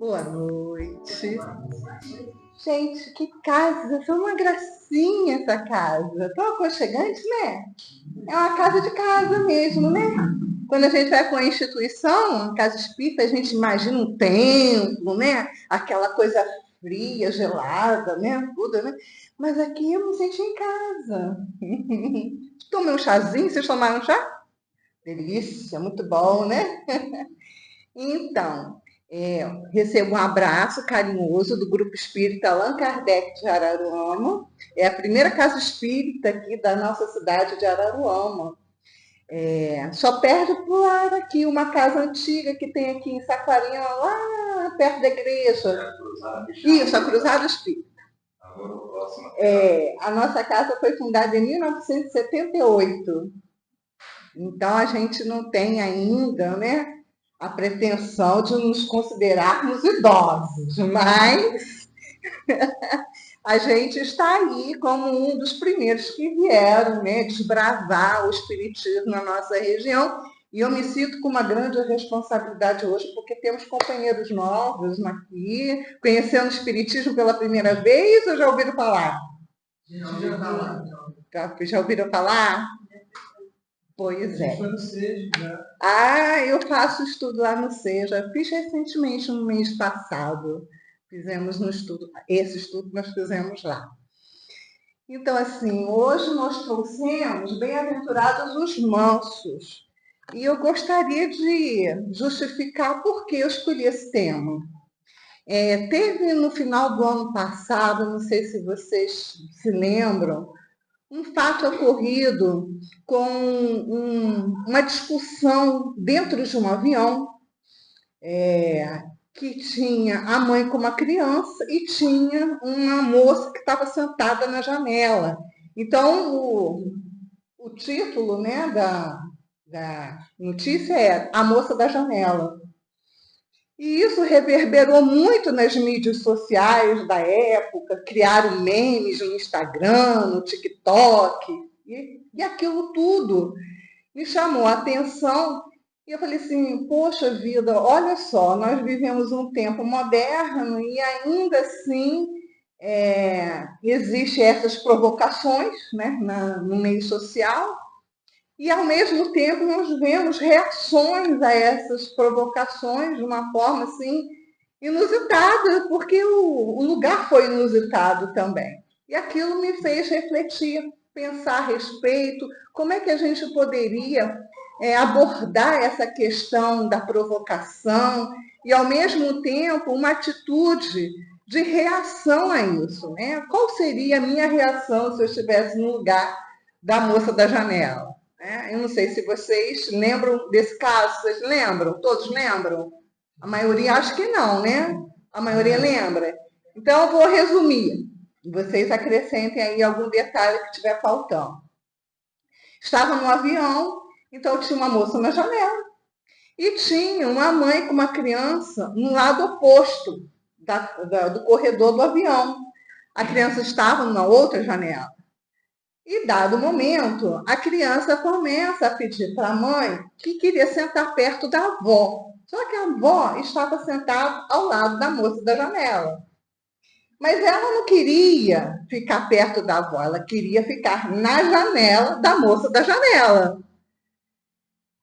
Boa noite. Gente, que casa! Foi uma gracinha essa casa. Tão aconchegante, né? É uma casa de casa mesmo, né? Quando a gente vai com a instituição, uma casa espírita, a gente imagina um templo, né? Aquela coisa fria, gelada, né? Tudo, né? Mas aqui eu me senti em casa. Tomei um chazinho, vocês tomaram um chá? Delícia, muito bom, né? Então, recebo um abraço carinhoso do Grupo Espírita Allan Kardec de Araruama. É a primeira casa espírita aqui da nossa cidade de Araruama. Só perde por lá aqui uma casa antiga que tem aqui em Saquarema, lá perto da igreja. Isso, a Cruzada Espírita. A nossa casa foi fundada em 1978. Então, a gente não tem ainda, né, a pretensão de nos considerarmos idosos, mas a gente está aí como um dos primeiros que vieram, né, desbravar o espiritismo na nossa região. E eu me sinto com uma grande responsabilidade hoje, porque temos companheiros novos aqui, conhecendo o espiritismo pela primeira vez, ou já ouviram falar? Já ouviram falar? Pois é. Eu faço estudo lá no SEJA. Fiz recentemente, no mês passado. Fizemos no estudo, esse estudo nós fizemos lá. Então, assim, hoje nós trouxemos Bem-aventurados os mansos. E eu gostaria de justificar por que eu escolhi esse tema. Teve no final do ano passado, não sei se vocês se lembram, um fato ocorrido com uma discussão dentro de um avião, que tinha a mãe com uma criança e tinha uma moça que estava sentada na janela. Então, o título, né, da notícia é A Moça da Janela. E isso reverberou muito nas mídias sociais da época, criaram memes no Instagram, no TikTok, e aquilo tudo me chamou a atenção. E eu falei assim, poxa vida, olha só, nós vivemos um tempo moderno e ainda assim existem essas provocações, né, no meio social. E, ao mesmo tempo, nós vemos reações a essas provocações de uma forma, assim, inusitada, porque o lugar foi inusitado também. E aquilo me fez refletir, pensar a respeito, como é que a gente poderia abordar essa questão da provocação e, ao mesmo tempo, uma atitude de reação a isso, né? Qual seria a minha reação se eu estivesse no lugar da moça da janela? Eu não sei se vocês lembram desse caso, vocês lembram? Todos lembram? A maioria acho que não, né? A maioria lembra. Então, eu vou resumir. Vocês acrescentem aí algum detalhe que estiver faltando. Estava no avião, então tinha uma moça na janela. E tinha uma mãe com uma criança no lado oposto do corredor do avião. A criança estava numa outra janela. E, dado momento, a criança começa a pedir para a mãe que queria sentar perto da avó. Só que a avó estava sentada ao lado da moça da janela. Mas ela não queria ficar perto da avó, ela queria ficar na janela da moça da janela.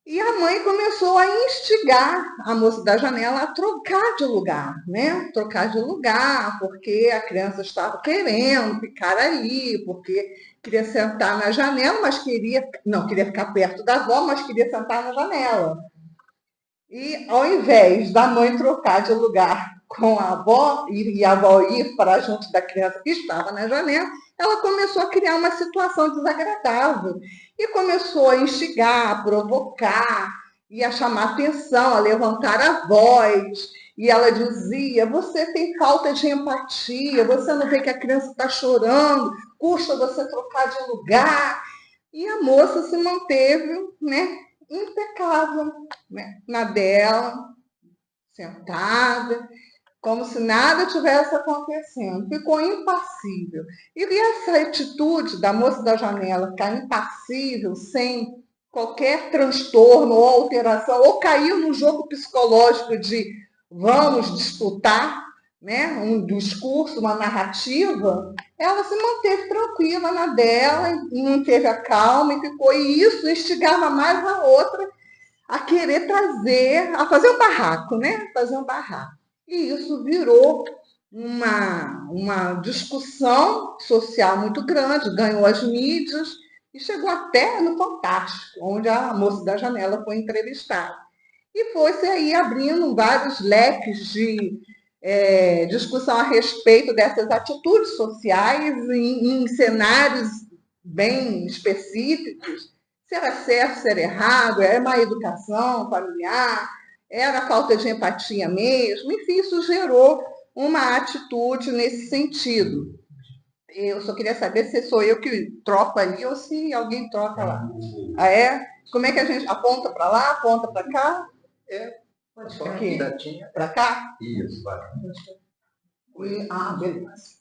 E a mãe começou a instigar a moça da janela a trocar de lugar, né? Trocar de lugar, porque a criança estava querendo ficar ali, porque queria sentar na janela, mas não queria ficar perto da avó, mas queria sentar na janela. E ao invés da mãe trocar de lugar com a avó, e a avó ir para junto da criança que estava na janela, ela começou a criar uma situação desagradável. E começou a instigar, a provocar, e a chamar atenção, a levantar a voz. E ela dizia, você tem falta de empatia, você não vê que a criança está chorando, custa você trocar de lugar. E a moça se manteve, né, impecável, né, na dela, sentada, como se nada tivesse acontecendo. Ficou impassível. E essa atitude da moça da janela ficar impassível, sem qualquer transtorno ou alteração, ou caiu no jogo psicológico de vamos disputar, né, um discurso, uma narrativa, ela se manteve tranquila na dela, manteve a calma e ficou, e isso instigava mais a outra a querer trazer, a fazer um barraco, né? Fazer um barraco. E isso virou uma discussão social muito grande, ganhou as mídias e chegou até no Fantástico, onde a moça da janela foi entrevistada. E foi-se aí abrindo vários leques de discussão a respeito dessas atitudes sociais em cenários bem específicos. Se era certo, se era errado, era má educação familiar, era falta de empatia mesmo. Enfim, isso gerou uma atitude nesse sentido. Eu só queria saber se sou eu que troco ali ou se alguém troca lá. Ah, é? Como é que a gente aponta para lá, aponta para cá? Pode ficar aqui. Para cá? Isso, vai. Beleza.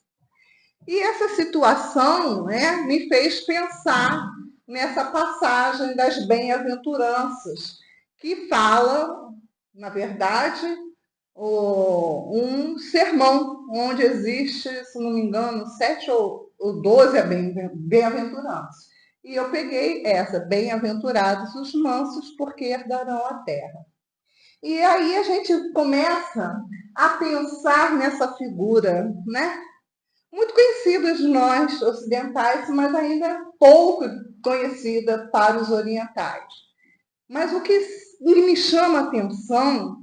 E essa situação, né, me fez pensar nessa passagem das bem-aventuranças, que fala, na verdade, um sermão, onde existe, se não me engano, 7 ou 12 bem-aventuranças. E eu peguei essa, bem-aventurados os mansos, porque herdarão a terra. E aí a gente começa a pensar nessa figura, né? Muito conhecida de nós ocidentais, mas ainda pouco conhecida para os orientais. Mas o que me chama a atenção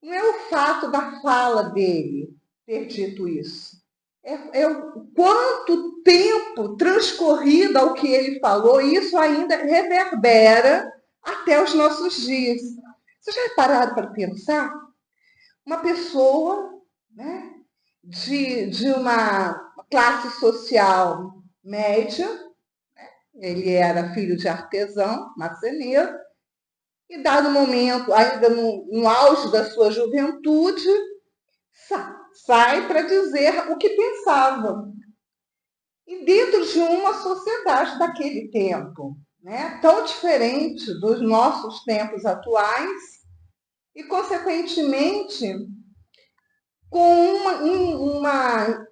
não é o fato da fala dele ter dito isso. É o quanto tempo transcorrido ao que ele falou, e isso ainda reverbera até os nossos dias. Vocês já pararam para pensar? Uma pessoa, né, de uma classe social média, né, ele era filho de artesão, marceneiro, e dado momento, ainda no auge da sua juventude, sai para dizer o que pensava. E dentro de uma sociedade daquele tempo, né, tão diferente dos nossos tempos atuais, e, consequentemente, com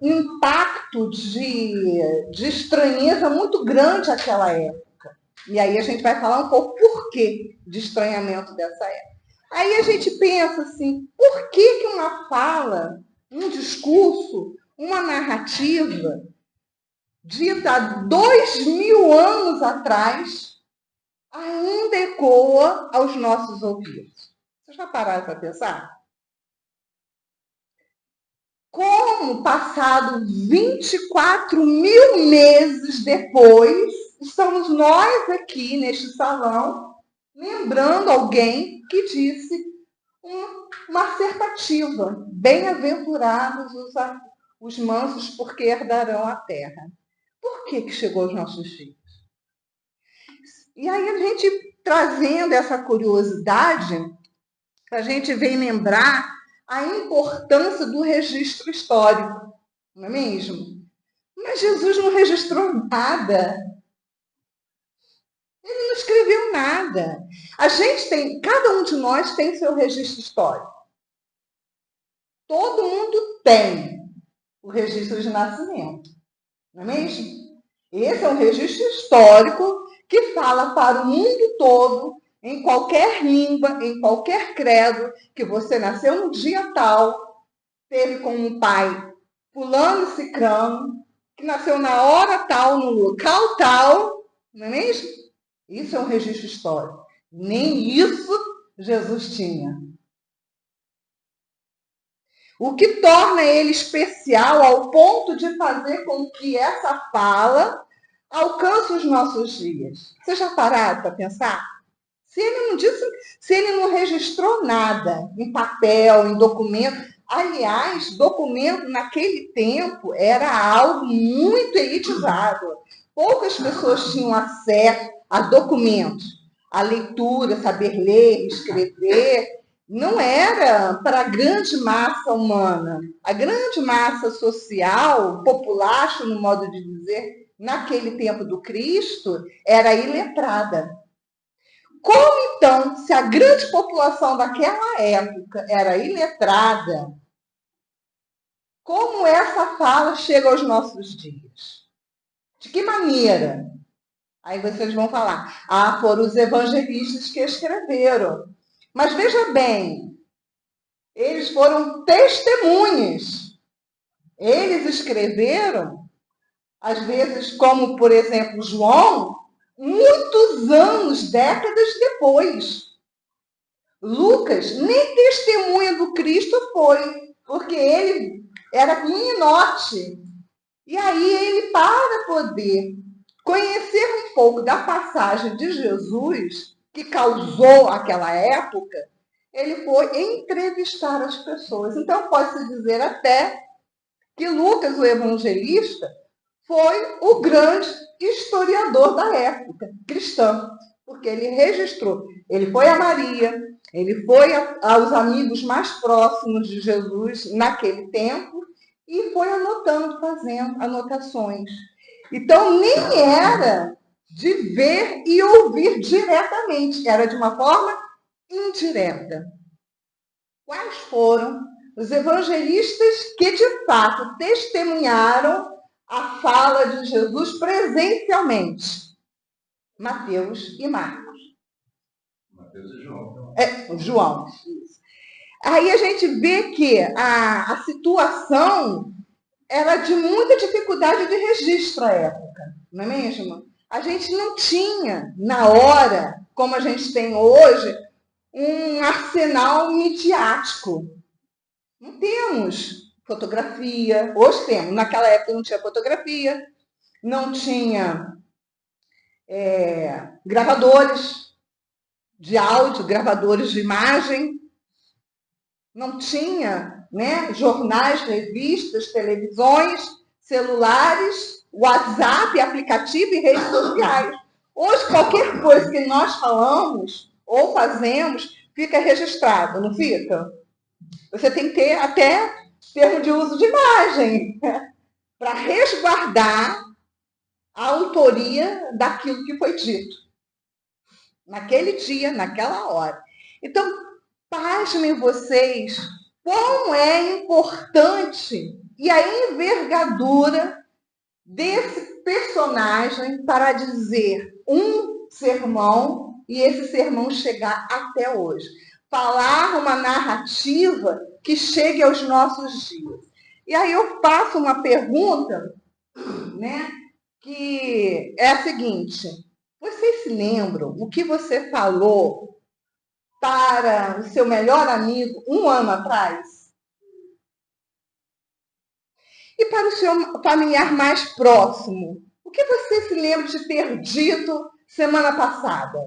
um impacto de estranheza muito grande àquela época. E aí a gente vai falar um pouco por que de estranhamento dessa época. Aí a gente pensa assim, por que uma fala, um discurso, uma narrativa dita há 2000 anos atrás ainda ecoa aos nossos ouvidos? Vocês já pararam para pensar? Como, passado 24.000 meses depois, estamos nós aqui neste salão, lembrando alguém que disse uma assertativa: bem-aventurados os mansos, porque herdarão a terra. Por que chegou aos nossos dias? E aí a gente, trazendo essa curiosidade, a gente vem lembrar a importância do registro histórico, não é mesmo? Mas Jesus não registrou nada. Ele não escreveu nada. A gente tem, cada um de nós tem seu registro histórico. Todo mundo tem o registro de nascimento, não é mesmo? Esse é um registro histórico que fala para o mundo todo, em qualquer língua, em qualquer credo, que você nasceu no dia tal, teve como pai fulano e cicrano, que nasceu na hora tal, no local tal, não é mesmo? Isso é um registro histórico. Nem isso Jesus tinha. O que torna ele especial ao ponto de fazer com que essa fala alcance os nossos dias. Vocês já pararam para pensar? Se ele não disse, se ele não registrou nada em papel, em documento. Aliás, documento naquele tempo era algo muito elitizado. Poucas pessoas tinham acesso a documentos, a leitura, saber ler, escrever. Não era para a grande massa humana. A grande massa social, populacho, no modo de dizer, naquele tempo do Cristo, era iletrada. como então, se a grande população daquela época era iletrada, como essa fala chega aos nossos dias? De que maneira? Aí vocês vão falar, foram os evangelistas que escreveram. Mas veja bem, eles foram testemunhas. Eles escreveram, às vezes, como por exemplo João, muitos anos, décadas depois. Lucas nem testemunha do Cristo foi, porque ele era meninote. E aí ele, para poder conhecer um pouco da passagem de Jesus, que causou aquela época, ele foi entrevistar as pessoas. Então, pode-se dizer até que Lucas, o evangelista, foi o grande historiador da época cristã, porque ele registrou. Ele foi a Maria, ele foi aos amigos mais próximos de Jesus naquele tempo e foi anotando, fazendo anotações. Então, nem era de ver e ouvir diretamente, era de uma forma indireta. Quais foram os evangelistas que, de fato, testemunharam a fala de Jesus presencialmente? Mateus e Marcos. Mateus e João. João. Isso. Aí a gente vê que a situação era de muita dificuldade de registro à época, não é mesmo? A gente não tinha, na hora, como a gente tem hoje, um arsenal midiático. Não temos fotografia. Hoje temos. Naquela época não tinha fotografia, não tinha gravadores de áudio, gravadores de imagem, não tinha, né, jornais, revistas, televisões, celulares, WhatsApp, aplicativo e redes sociais. Hoje, qualquer coisa que nós falamos ou fazemos fica registrado, não fica? Você tem que ter até termo de uso de imagem para resguardar a autoria daquilo que foi dito naquele dia, naquela hora. Então, pasmem vocês como é importante e a envergadura desse personagem para dizer um sermão e esse sermão chegar até hoje. Falar uma narrativa que chegue aos nossos dias. E aí eu faço uma pergunta, né, que é a seguinte: vocês se lembram o que você falou para o seu melhor amigo um ano atrás? E para o seu familiar mais próximo, o que você se lembra de ter dito semana passada?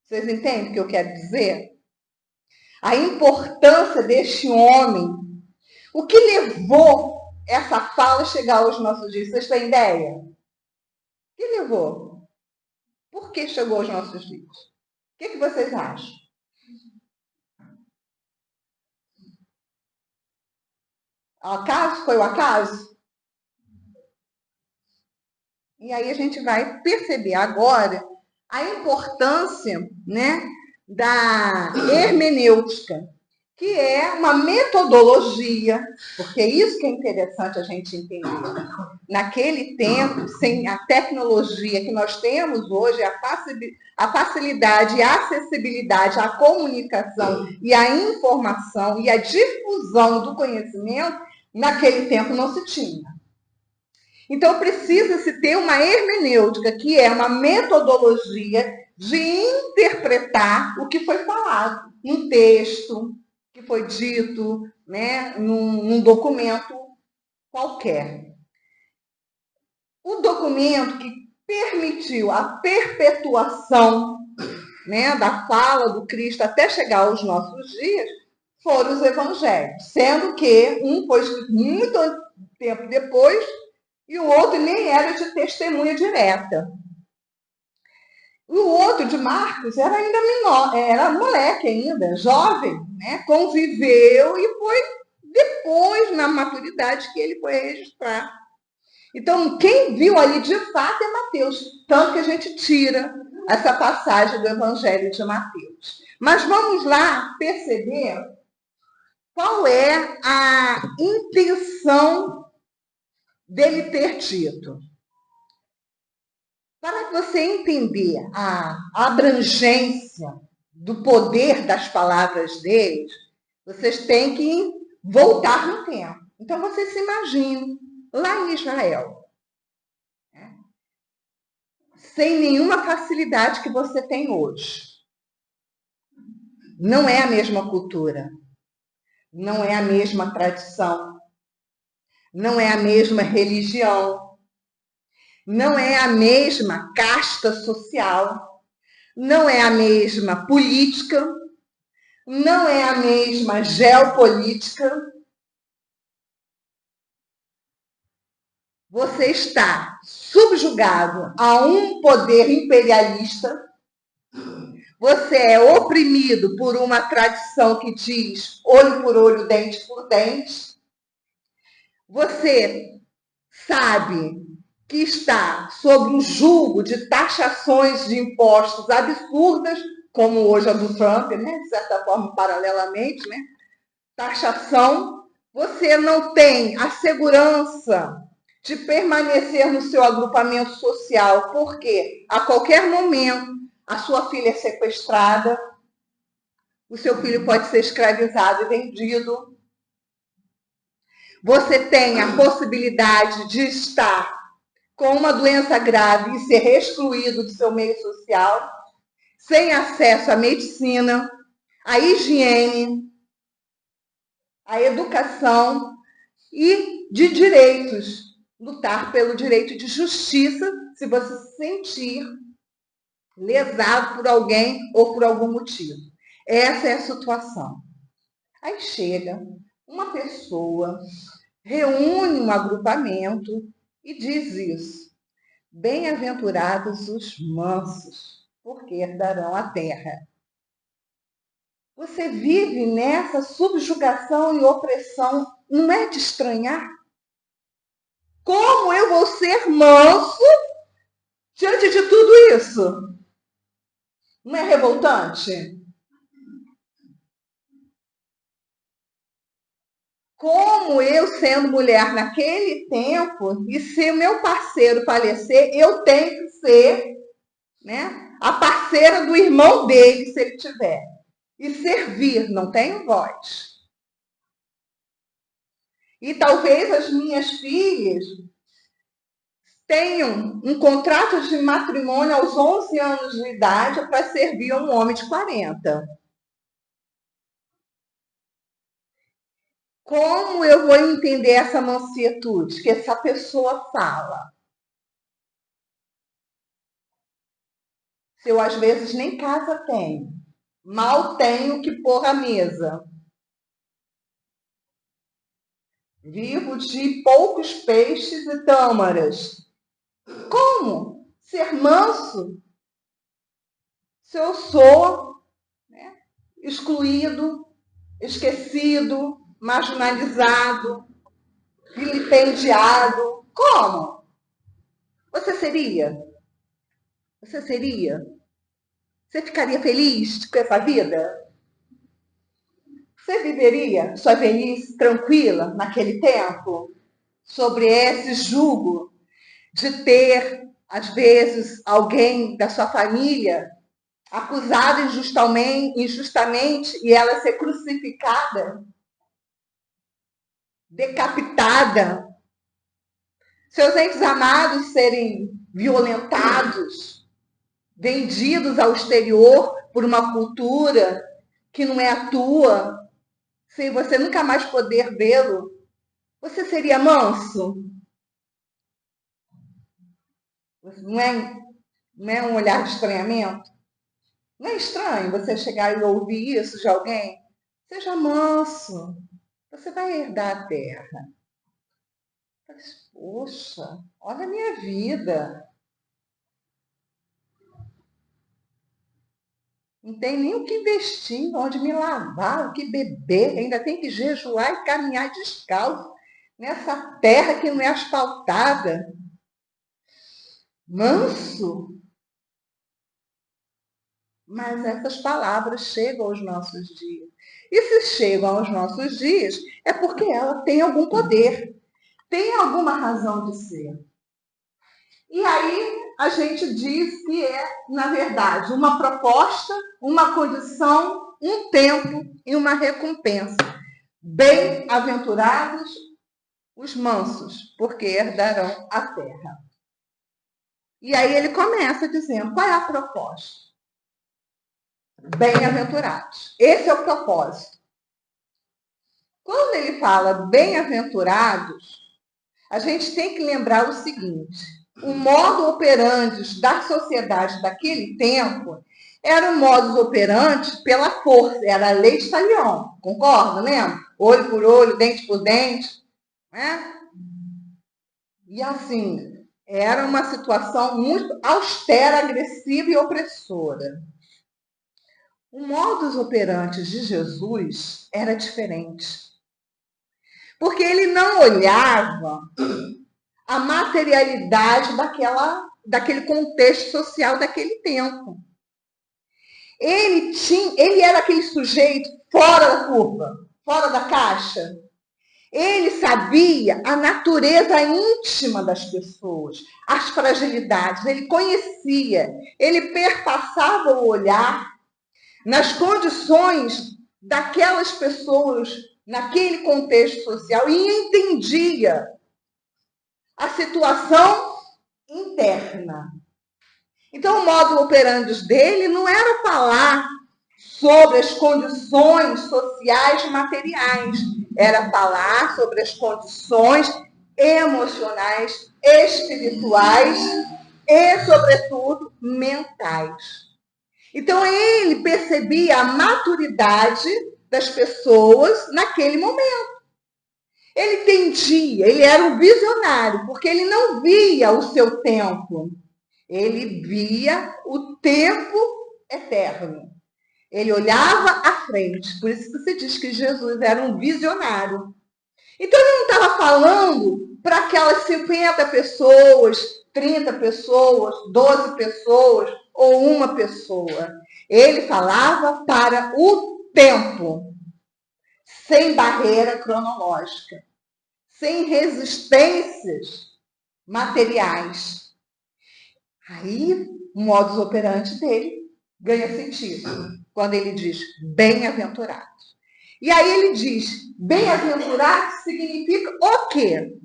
Vocês entendem o que eu quero dizer? A importância deste homem. O que levou essa fala a chegar aos nossos dias? Vocês têm ideia? O que levou? Por que chegou aos nossos dias? O que vocês acham? Acaso? Foi o acaso? E aí a gente vai perceber agora a importância, né, da hermenêutica, que é uma metodologia, porque isso que é interessante a gente entender. Naquele tempo, sem a tecnologia que nós temos hoje, a facilidade e a acessibilidade à comunicação e à informação e à difusão do conhecimento, naquele tempo não se tinha. Então, precisa-se ter uma hermenêutica, que é uma metodologia de interpretar o que foi falado, um texto que foi dito, né, num documento qualquer. O documento que permitiu a perpetuação, né, da fala do Cristo até chegar aos nossos dias foram os evangelhos, sendo que um foi escrito muito tempo depois e o outro nem era de testemunha direta. O outro, de Marcos, era ainda menor, era moleque ainda, jovem, né? Conviveu e foi depois, na maturidade, que ele foi registrar. Então, quem viu ali de fato é Mateus. Tanto que a gente tira essa passagem do Evangelho de Mateus. Mas vamos lá perceber qual é a intenção dele ter dito. Para você entender a abrangência do poder das palavras deles, vocês têm que voltar no tempo. Então, vocês se imaginem, lá em Israel, né? Sem nenhuma facilidade que você tem hoje. Não é a mesma cultura, não é a mesma tradição, não é a mesma religião, não é a mesma casta social, não é a mesma política, não é a mesma geopolítica. Você está subjugado a um poder imperialista, você é oprimido por uma tradição que diz olho por olho, dente por dente. Você sabe que está sob um jugo de taxações de impostos absurdas, como hoje a do Trump, né? De certa forma, paralelamente, né? Taxação. Você não tem a segurança de permanecer no seu agrupamento social, porque a qualquer momento a sua filha é sequestrada, o seu filho pode ser escravizado e vendido. Você tem a possibilidade de estar com uma doença grave e ser excluído do seu meio social, sem acesso à medicina, à higiene, à educação e de direitos. Lutar pelo direito de justiça se você se sentir lesado por alguém ou por algum motivo. Essa é a situação. Aí chega uma pessoa, reúne um agrupamento e diz isso. Bem-aventurados os mansos, porque herdarão a terra. Você vive nessa subjugação e opressão, não é de estranhar? Como eu vou ser manso diante de tudo isso? Não é revoltante? Como eu, sendo mulher naquele tempo, e se o meu parceiro falecer, eu tenho que ser, né, a parceira do irmão dele, se ele tiver. E servir, não tenho voz. E talvez as minhas filhas tenham um contrato de matrimônio aos 11 anos de idade para servir a um homem de 40. Como eu vou entender essa mansietude que essa pessoa fala? Se eu, às vezes, nem casa tenho, mal tenho que pôr à mesa. Vivo de poucos peixes e tâmaras. Como ser manso se eu sou, né, excluído, esquecido, marginalizado, vilipendiado? Como? Você seria? Você seria? Você ficaria feliz com essa vida? Você viveria sua velhice tranquila naquele tempo? Sobre esse jugo de ter, às vezes, alguém da sua família acusado injustamente e ela ser crucificada, decapitada, seus entes amados serem violentados, vendidos ao exterior por uma cultura que não é a tua, sem você nunca mais poder vê-lo, você seria manso? Não é um olhar de estranhamento? Não é estranho você chegar e ouvir isso de alguém? Seja manso, você vai herdar a terra. Mas, poxa, olha a minha vida. Não tem nem o que investir, onde me lavar, o que beber, ainda tem que jejuar e caminhar descalço. nessa terra que não é asfaltada, manso. Mas essas palavras chegam aos nossos dias. E se chegam aos nossos dias, é porque ela tem algum poder, tem alguma razão de ser. E aí a gente diz que é, na verdade, uma proposta, uma condição, um tempo e uma recompensa. Bem-aventurados os mansos, porque herdarão a terra. E aí ele começa dizendo, qual é a proposta? Bem-aventurados. Esse é o propósito. Quando ele fala bem-aventurados, a gente tem que lembrar o seguinte, o modo operandi da sociedade daquele tempo era um modus operandi pela força, era a lei de Talião, concorda, lembra? Olho por olho, dente por dente, né? E assim, era uma situação muito austera, agressiva e opressora. O modus operandi de Jesus era diferente. Porque ele não olhava a materialidade daquele contexto social daquele tempo. Ele era aquele sujeito fora da curva, fora da caixa. Ele sabia a natureza íntima das pessoas, as fragilidades, ele conhecia, ele perpassava o olhar nas condições daquelas pessoas, naquele contexto social, e entendia a situação interna. Então, o modo operandi dele não era falar sobre as condições sociais materiais, era falar sobre as condições emocionais, espirituais e, sobretudo, mentais. Então, ele percebia a maturidade das pessoas naquele momento. Ele entendia, ele era um visionário, porque ele não via o seu tempo, ele via o tempo eterno. Ele olhava à frente, por isso que você diz que Jesus era um visionário. Então, ele não estava falando para aquelas 50 pessoas, 30 pessoas, 12 pessoas ou uma pessoa. Ele falava para o tempo, sem barreira cronológica, sem resistências materiais. Aí, o modus operandi dele ganha sentido, quando ele diz bem-aventurados. E aí ele diz, bem-aventurado significa o quê?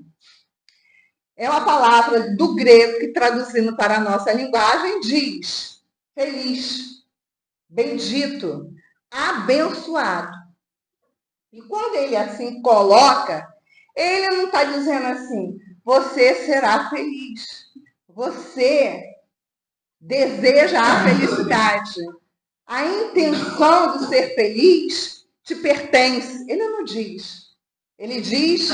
É uma palavra do grego que, traduzindo para a nossa linguagem, diz feliz, bendito, abençoado. E quando ele assim coloca, ele não está dizendo assim, você será feliz, você deseja a felicidade. A intenção de ser feliz te pertence. Ele não diz. Ele diz,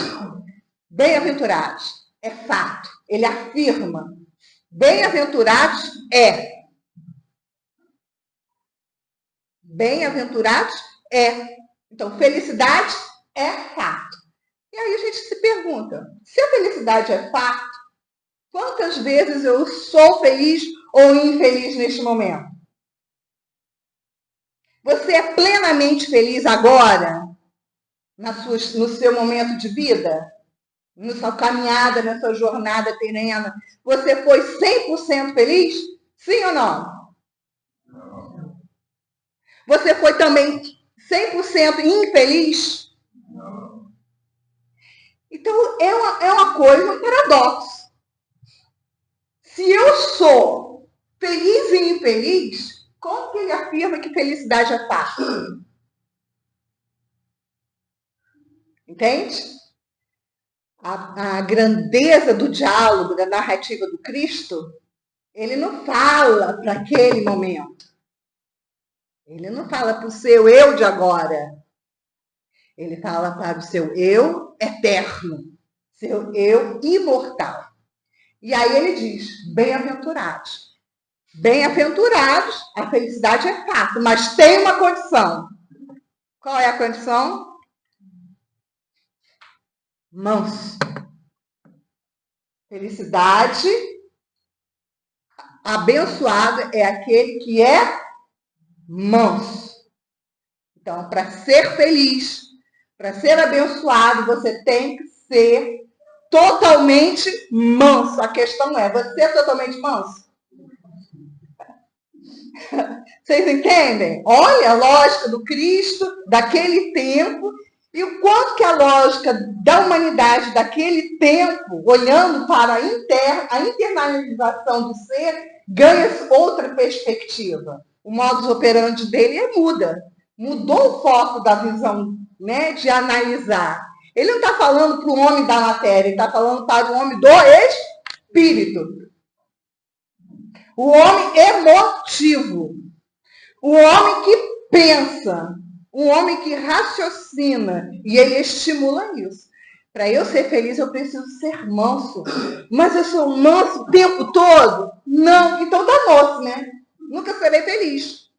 bem-aventurados. É fato. Ele afirma. Bem-aventurados é. Bem-aventurados é. Então, felicidade é fato. E aí a gente se pergunta, se a felicidade é fato, quantas vezes eu sou feliz ou infeliz neste momento? Você é plenamente feliz agora, no seu momento de vida? Na sua caminhada, na sua jornada terrena? Você foi 100% feliz? Sim ou não? Não. Você foi também 100% infeliz? Não. Então, é uma coisa, um paradoxo. Se eu sou feliz e infeliz, como que ele afirma que felicidade é fácil? Entende? A grandeza do diálogo, da narrativa do Cristo, ele não fala para aquele momento. Ele não fala para o seu eu de agora. Ele fala para o seu eu eterno, seu eu imortal. E aí ele diz, bem-aventurados. Bem-aventurados, a felicidade é fácil, mas tem uma condição. Qual é a condição? manso. Felicidade, abençoado é aquele que é manso. Então, para ser feliz, para ser abençoado, você tem que ser totalmente manso. A questão é, você é totalmente manso? Vocês entendem? Olha a lógica do Cristo daquele tempo e o quanto que a lógica da humanidade daquele tempo, olhando para a internalização do ser, ganha outra perspectiva. O modus operandi dele muda. Mudou o foco da visão, né, de analisar. Ele não está falando para o homem da matéria, ele está falando para o homem do espírito. O homem emotivo. O homem que pensa, o homem que raciocina, e ele estimula isso. Para eu ser feliz, eu preciso ser manso. Mas eu sou manso o tempo todo? Não, então tá moço, né? Nunca serei feliz.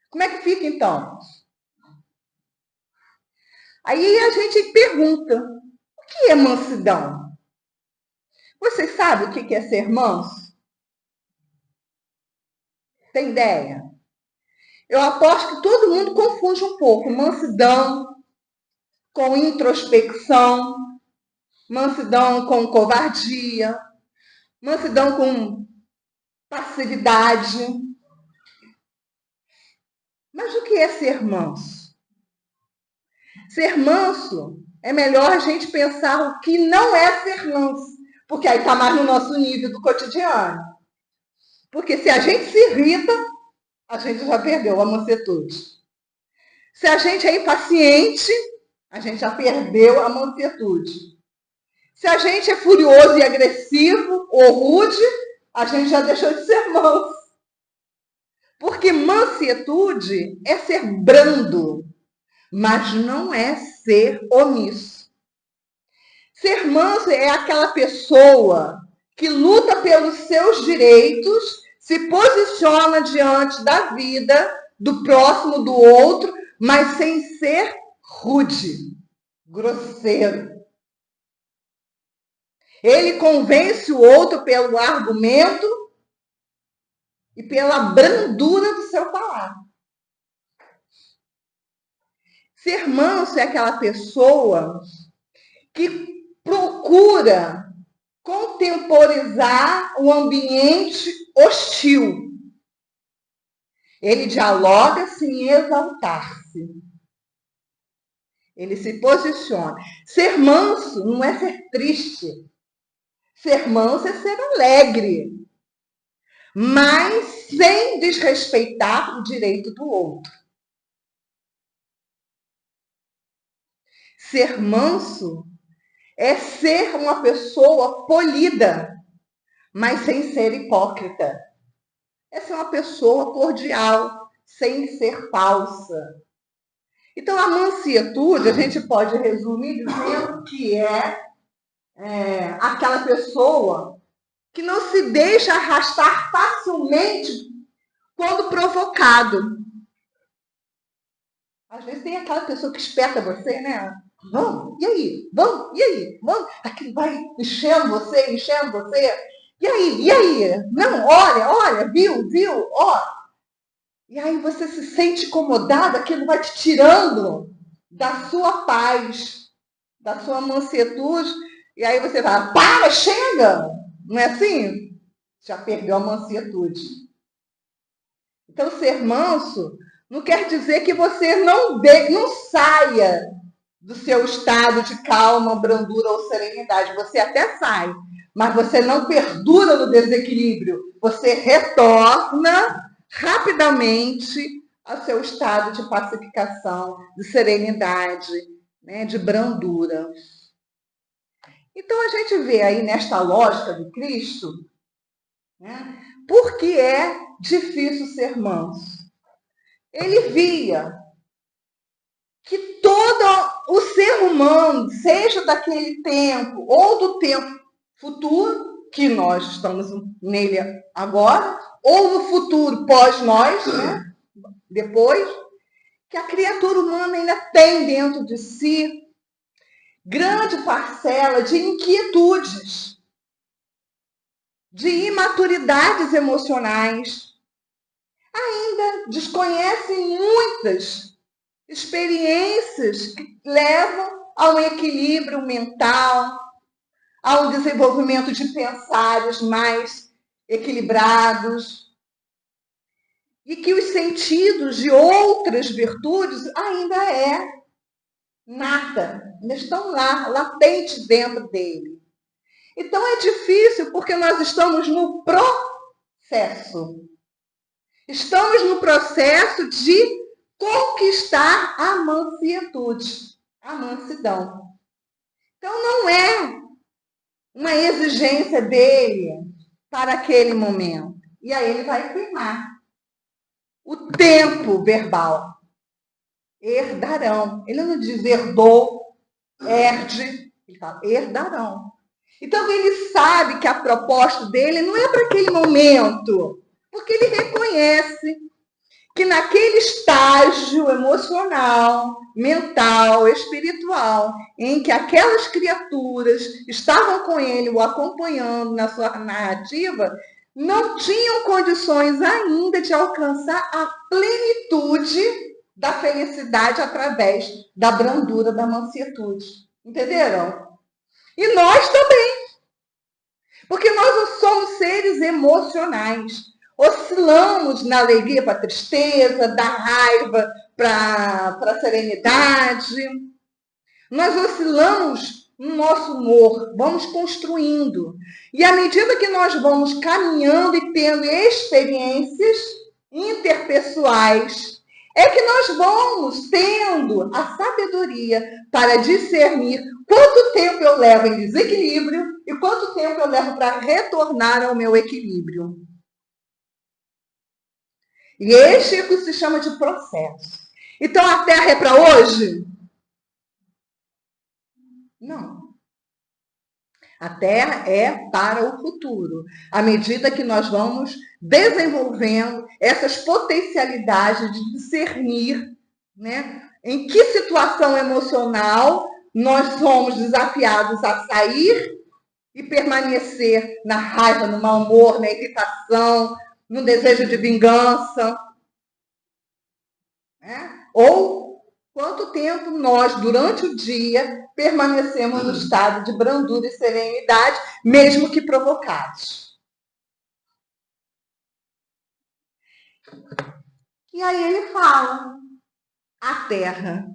Como é que fica, então? Aí a gente pergunta, o que é mansidão? Você sabe o que é ser manso? Tem ideia? Eu aposto que todo mundo confunde um pouco mansidão com introspecção, mansidão com covardia, mansidão com passividade. Mas o que é ser manso? Ser manso é melhor a gente pensar o que não é ser manso, porque aí está mais no nosso nível do cotidiano. Porque se a gente se irrita, a gente já perdeu a mansetude. Se a gente é impaciente, a gente já perdeu a mansetude. Se a gente é furioso e agressivo ou rude, a gente já deixou de ser manso. Porque mansetude é ser brando, mas não é ser omisso. Ser manso é aquela pessoa que luta pelos seus direitos, se posiciona diante da vida, do próximo, do outro, mas sem ser rude, grosseiro. Ele convence o outro pelo argumento e pela brandura do seu falar. Ser manso é aquela pessoa que procura contemporizar o ambiente hostil. Ele dialoga sem exaltar-se. Ele se posiciona. Ser manso não é ser triste. Ser manso é ser alegre, mas sem desrespeitar o direito do outro. Ser manso é ser uma pessoa polida, mas sem ser hipócrita. É ser uma pessoa cordial, sem ser falsa. Então, a mansietude, a gente pode resumir dizendo que é aquela pessoa que não se deixa arrastar facilmente quando provocado. Às vezes tem aquela pessoa que espeta você, né? Vamos, e aí? Vamos, e aí? Vamos. Aquilo vai enchendo você. E aí? Não, olha, viu, ó. E aí você se sente incomodado, aquilo vai te tirando da sua paz, da sua mansietude. E aí você fala, para, chega! Não é assim? Já perdeu a mansietude. Então, ser manso não quer dizer que você não saia do seu estado de calma, brandura ou serenidade. Você até sai, mas você não perdura no desequilíbrio. Você retorna rapidamente ao seu estado de pacificação, de serenidade, né, de brandura. Então, a gente vê aí nesta lógica do Cristo, né, por que é difícil ser manso. Ele via que todo o ser humano, seja daquele tempo ou do tempo futuro, que nós estamos nele agora, ou no futuro pós nós, né? Depois, que a criatura humana ainda tem dentro de si grande parcela de inquietudes, de imaturidades emocionais. Ainda desconhecem muitas experiências que levam a um equilíbrio mental, a um desenvolvimento de pensares mais equilibrados, e que os sentidos de outras virtudes ainda ainda estão lá, latentes dentro dele. Então é difícil porque nós estamos no processo. Estamos no processo de conquistar a mansietude, a mansidão. Então não é uma exigência dele para aquele momento. E aí ele vai queimar o tempo verbal. Herdarão. Ele não diz herdou, herde, ele fala herdarão. Então ele sabe que a proposta dele não é para aquele momento, porque ele reconhece que naquele estágio emocional, mental, espiritual, em que aquelas criaturas estavam com ele, o acompanhando na sua narrativa, não tinham condições ainda de alcançar a plenitude da felicidade através da brandura da mansietude. Entenderam? E nós também. Porque nós não somos seres emocionais. Oscilamos na alegria para a tristeza, da raiva para a serenidade. Nós oscilamos no nosso humor, vamos construindo. E à medida que nós vamos caminhando e tendo experiências interpessoais, é que nós vamos tendo a sabedoria para discernir quanto tempo eu levo em desequilíbrio e quanto tempo eu levo para retornar ao meu equilíbrio. E este é que se chama de processo. Então a Terra é para hoje? Não. A Terra é para o futuro. À medida que nós vamos desenvolvendo essas potencialidades de discernir, né, em que situação emocional nós somos desafiados a sair e permanecer na raiva, no mau humor, na irritação, no desejo de vingança. Né? Ou quanto tempo nós, durante o dia, permanecemos no estado de brandura e serenidade, mesmo que provocados. E aí ele fala, a Terra.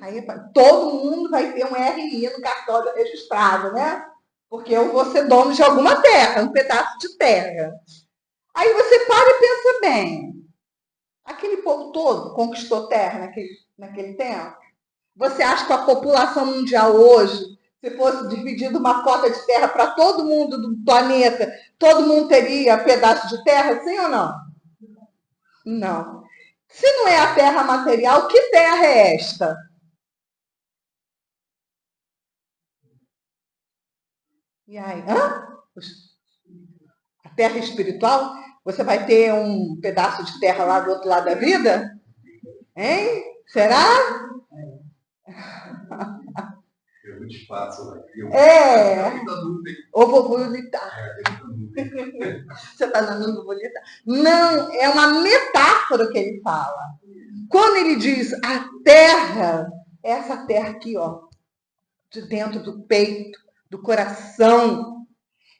Aí todo mundo vai ter um RI no cartório registrado, né? Porque eu vou ser dono de alguma terra, um pedaço de terra. Aí você para e pensa bem. Aquele povo todo conquistou terra naquele tempo? Você acha que a população mundial hoje, se fosse dividida uma cota de terra para todo mundo do planeta, todo mundo teria pedaço de terra, sim ou não? Não. Se não é a terra material, que terra é esta? E aí, a terra espiritual? Você vai ter um pedaço de terra lá do outro lado da vida? Hein? Será? É muito espaço aqui. Ovobulitar. Você está na ovobulitar? Não, é uma metáfora que ele fala. Quando ele diz a terra, essa terra aqui, ó, de dentro do peito, do coração,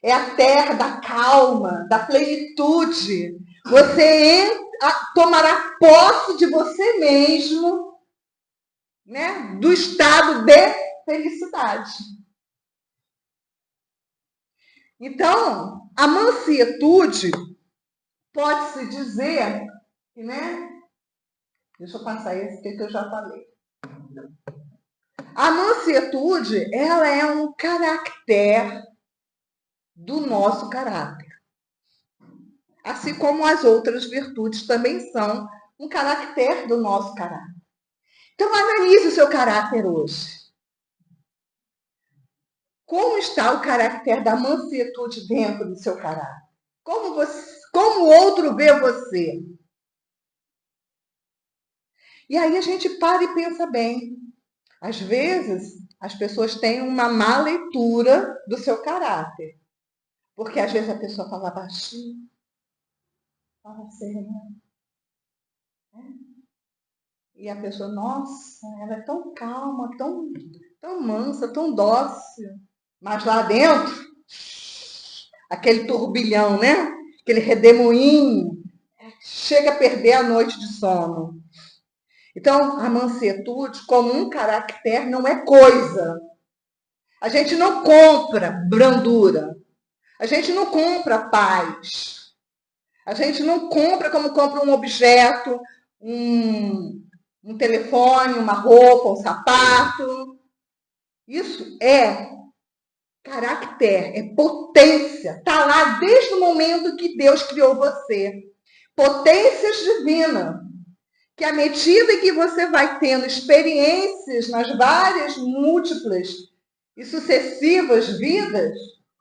é a terra da calma, da plenitude. Você tomará posse de você mesmo, né? Do estado de felicidade. Então, a mansietude pode-se dizer, né? Deixa eu passar esse que eu já falei. A mansietude, ela é um caractere do nosso caráter. Assim como as outras virtudes também são um caractere do nosso caráter. Então, analise o seu caráter hoje. Como está o caráter da mansietude dentro do seu caráter? Como o outro vê você? E aí a gente para e pensa bem. Às vezes, as pessoas têm uma má leitura do seu caráter. Porque às vezes a pessoa fala baixinho, fala sereno. E a pessoa, nossa, ela é tão calma, tão mansa, tão dócil. Mas lá dentro, aquele turbilhão, né? Aquele redemoinho, chega a perder a noite de sono. Então, a mansetude, como um caractere, não é coisa. A gente não compra brandura. A gente não compra paz. A gente não compra como compra um objeto, um telefone, uma roupa, um sapato. Isso é caráter, é potência. Está lá desde o momento que Deus criou você. Potências divinas. Que à medida que você vai tendo experiências nas várias, múltiplas e sucessivas vidas,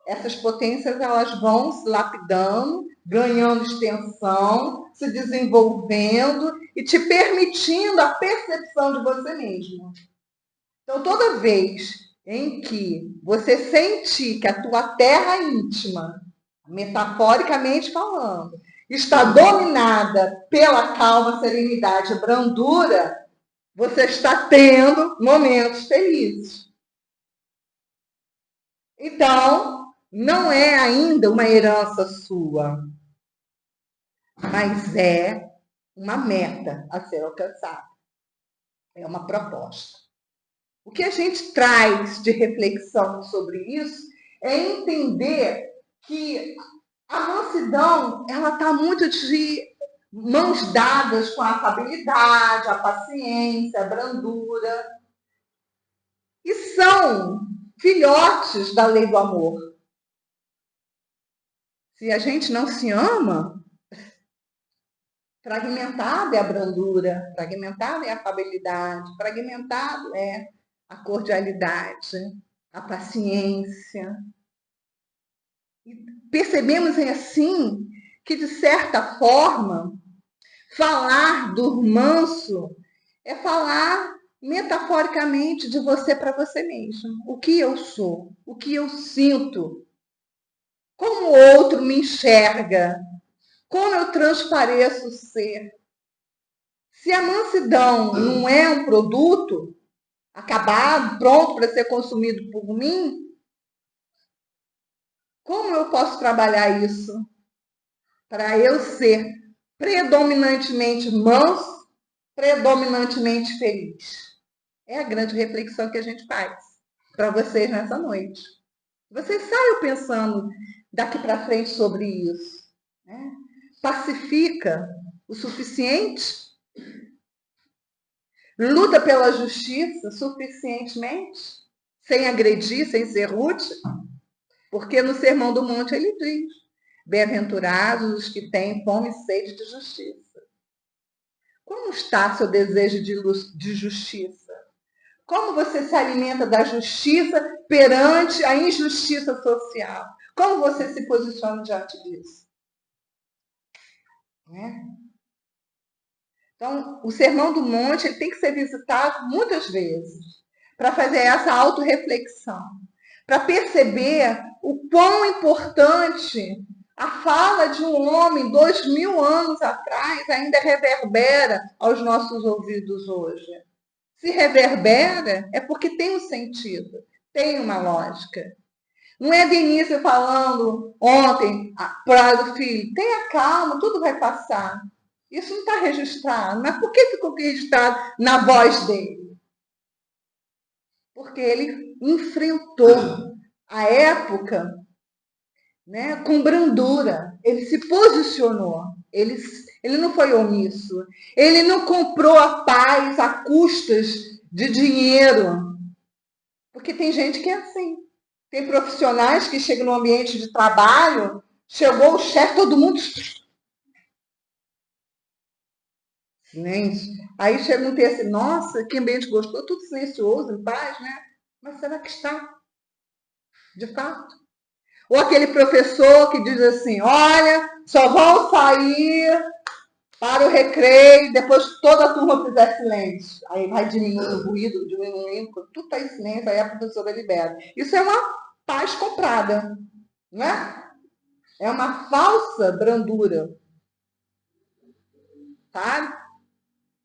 essas potências elas vão se lapidando, ganhando extensão, se desenvolvendo e te permitindo a percepção de você mesmo. Então, toda vez em que você sentir que a tua terra íntima, metaforicamente falando, está dominada pela calma, serenidade e brandura, você está tendo momentos felizes. Então, não é ainda uma herança sua, mas é uma meta a ser alcançada. É uma proposta. O que a gente traz de reflexão sobre isso é entender que a mansidão, ela está muito de mãos dadas com a afabilidade, a paciência, a brandura. E são filhotes da lei do amor. Se a gente não se ama, fragmentada é a brandura, fragmentada é a afabilidade, fragmentado é a cordialidade, a paciência. E percebemos assim que, de certa forma, falar do manso é falar metaforicamente de você para você mesmo. O que eu sou, o que eu sinto, como o outro me enxerga, como eu transpareço ser. Se a mansidão não é um produto acabado, pronto para ser consumido por mim, como eu posso trabalhar isso para eu ser predominantemente manso, predominantemente feliz? É a grande reflexão que a gente faz para vocês nessa noite. Vocês saiam pensando daqui para frente sobre isso. Né? Pacifica o suficiente? Luta pela justiça suficientemente? Sem agredir, sem ser rude? Porque no Sermão do Monte ele diz: bem-aventurados os que têm fome e sede de justiça. Como está seu desejo de justiça? Como você se alimenta da justiça perante a injustiça social? Como você se posiciona diante disso? Né? Então, o Sermão do Monte ele tem que ser visitado muitas vezes para fazer essa autorreflexão, para perceber o quão importante a fala de um homem 2000 anos atrás ainda reverbera aos nossos ouvidos hoje. Se reverbera, é porque tem um sentido, tem uma lógica. Não é Denise falando ontem para o filho, tenha calma, tudo vai passar. Isso não está registrado. Mas por que ficou registrado na voz dele? Porque ele enfrentou a época, né, com brandura. Ele se posicionou. Ele não foi omisso. Ele não comprou a paz a custas de dinheiro. Porque tem gente que é assim. Tem profissionais que chegam no ambiente de trabalho, chegou o chefe, todo mundo... Silêncio. Aí chega um texto assim, nossa, que ambiente gostoso, tudo silencioso, em paz, né? Mas será que está? De fato? Ou aquele professor que diz assim, olha, só vão sair para o recreio, depois que toda a turma fizer silêncio. Aí vai diminuindo o ruído, diminuindo, quando tudo está em silêncio, aí a professora libera. Isso é uma paz comprada, não é? É uma falsa brandura, tá?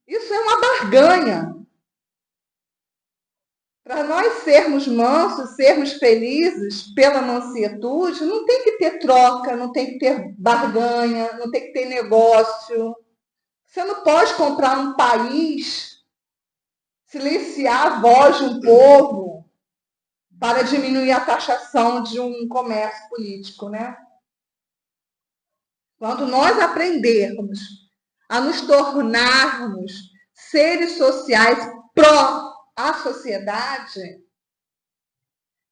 Isso é uma barganha. Para nós sermos mansos, sermos felizes pela mansietude, não tem que ter troca, não tem que ter barganha, não tem que ter negócio. Você não pode comprar um país, silenciar a voz de um povo para diminuir a taxação de um comércio político, né? Quando nós aprendermos a nos tornarmos seres sociais pró a sociedade,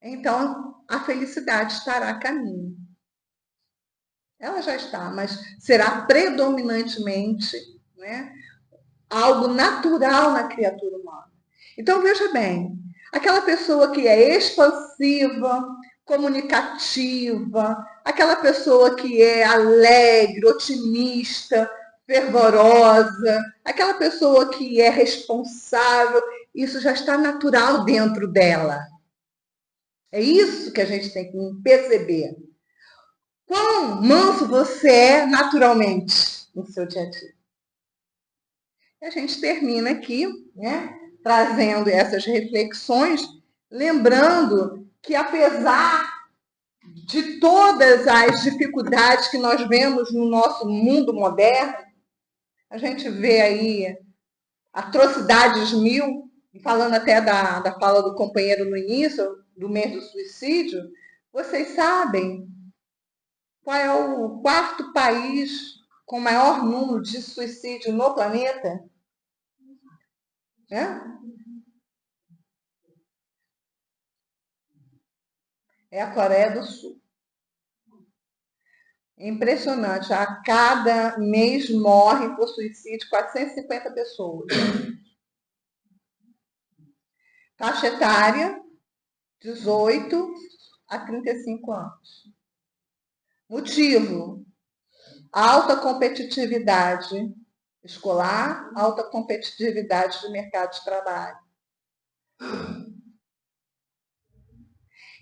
então a felicidade estará a caminho. Ela já está, mas será predominantemente, né, algo natural na criatura humana. Então veja bem, aquela pessoa que é expansiva, comunicativa, aquela pessoa que é alegre, otimista, fervorosa, aquela pessoa que é responsável, isso já está natural dentro dela. É isso que a gente tem que perceber. Quão manso você é naturalmente no seu dia a dia. E a gente termina aqui, né, trazendo essas reflexões, lembrando que apesar de todas as dificuldades que nós vemos no nosso mundo moderno, a gente vê aí atrocidades mil, falando até da fala do companheiro no início, do mês do suicídio, vocês sabem qual é o quarto país com maior número de suicídio no planeta? É a Coreia do Sul. É impressionante. A cada mês morrem por suicídio 450 pessoas. Faixa etária, 18 a 35 anos. Motivo: alta competitividade escolar, alta competitividade do mercado de trabalho.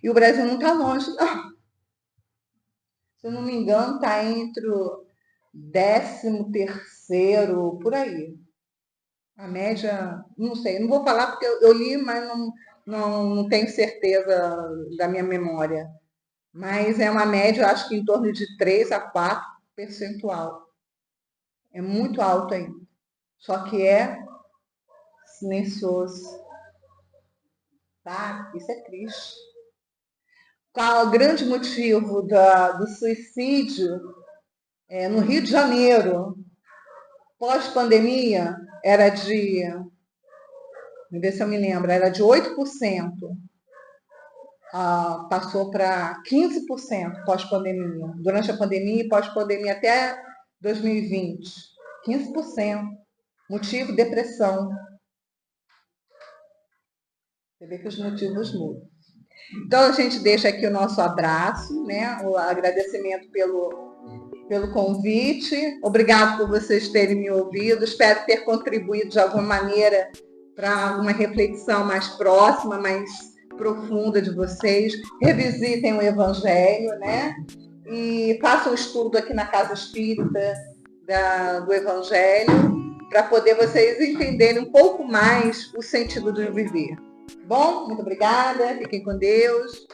E o Brasil não está longe, não. Se eu não me engano, está entre o 13º, por aí. A média, não sei, não vou falar porque eu li, mas não tenho certeza da minha memória. Mas é uma média, eu acho que em torno de 3 a 4%. É muito alto ainda. Só que é silencioso. Tá? Isso é triste. Qual o grande motivo do suicídio no Rio de Janeiro, pós-pandemia, era de, me ver se eu me lembro, era de 8%. Passou para 15% pós-pandemia. Durante a pandemia e pós-pandemia até 2020. 15%. Motivo, depressão. Você vê que os motivos mudam. Então, a gente deixa aqui o nosso abraço, né? O agradecimento pelo convite. Obrigado por vocês terem me ouvido. Espero ter contribuído de alguma maneira para uma reflexão mais próxima, mais profunda de vocês. Revisitem o Evangelho, né? E façam um estudo aqui na Casa Espírita do Evangelho, para poder vocês entenderem um pouco mais o sentido do viver. Bom, muito obrigada. Fiquem com Deus.